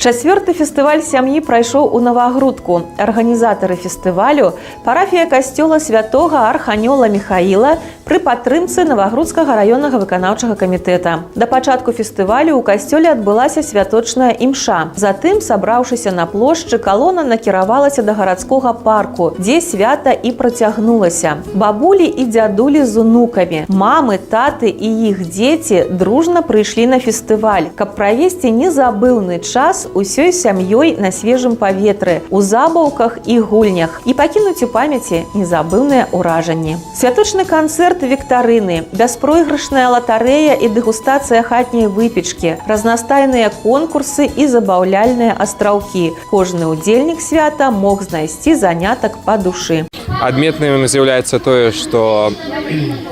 Чацвёрты фестываль сям'і прайшоў у Навагрудку. Арганізатары фестывалю – парафія касцёла святога Арханёла Михаіла пры падтрымцы Навагрудскага раённага выканаўчага камітэта. Да пачатку фестывалю ў касцёле адбылася святочная імша. Затым, сабраўшыся на плошчы, калона накіравалася да гарадскога парку, дзе свята і працягнулася. Бабулі і дзядулі з унукамі, мамы, таты і іх дзеці дружна прыйшлі на фестываль, каб правесці незабыўны час усёй сям'ёй на свежым паветры, у забаўках і гульнях і пакінуць у памяці незабыўныя ўражанні. Святочны канцэрт віктарыны, бяспройгрышная латарэя і дэгустацыя хатняй выпечкі, разнастайныя конкурсы і забаўляльныя астраўкі. Кожны удзельнік свята мог знайсці занятак па душы. Адметным з'яўляецца тое, што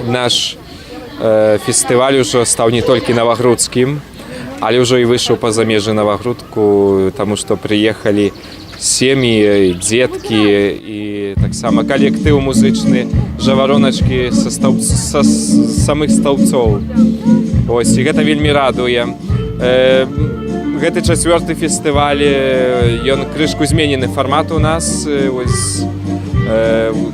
наш фестываль ужо стаў не толькі навагрудскім, але ўжо і выйшаў па-за межы Навагрудку, таму што прыехалі сем'і, дзеткі і таксама калектыў музычны, жавароначкі са самых стаўцоў. Ось, і гэта вельмі радуе. Гэты чацвёрты фестываль, ён крышку зменены фармат у нас.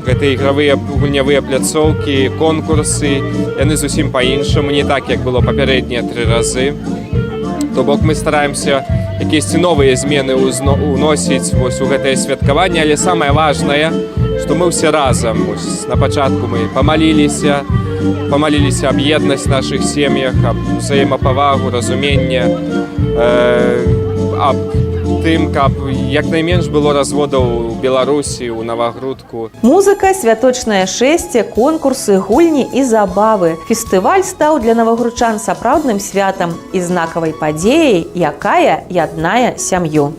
Гэта ігравыя гульнявыя пляцоўкі, конкурсы, яны зусім па-іншаму, не так, як было папярэднія 3 разы. То бок мы стараемся якісь новыя змены ўносіць у гэтае святкаванне, але самае важнае, што мы ўсе разам. На пачатку мы памаліліся аб еднасць нашых сем'ях, аб взаемапавагу, разуменне, аб тым, каб як найменш было разводаў у Беларусі, у Навагрудку. Музыка, святочнае шэсце, конкурсы, гульні і забавы. Фестываль стаў для навагрудчан сапраўдным святам і знакавай падзеяй, якая яднае сям'ю.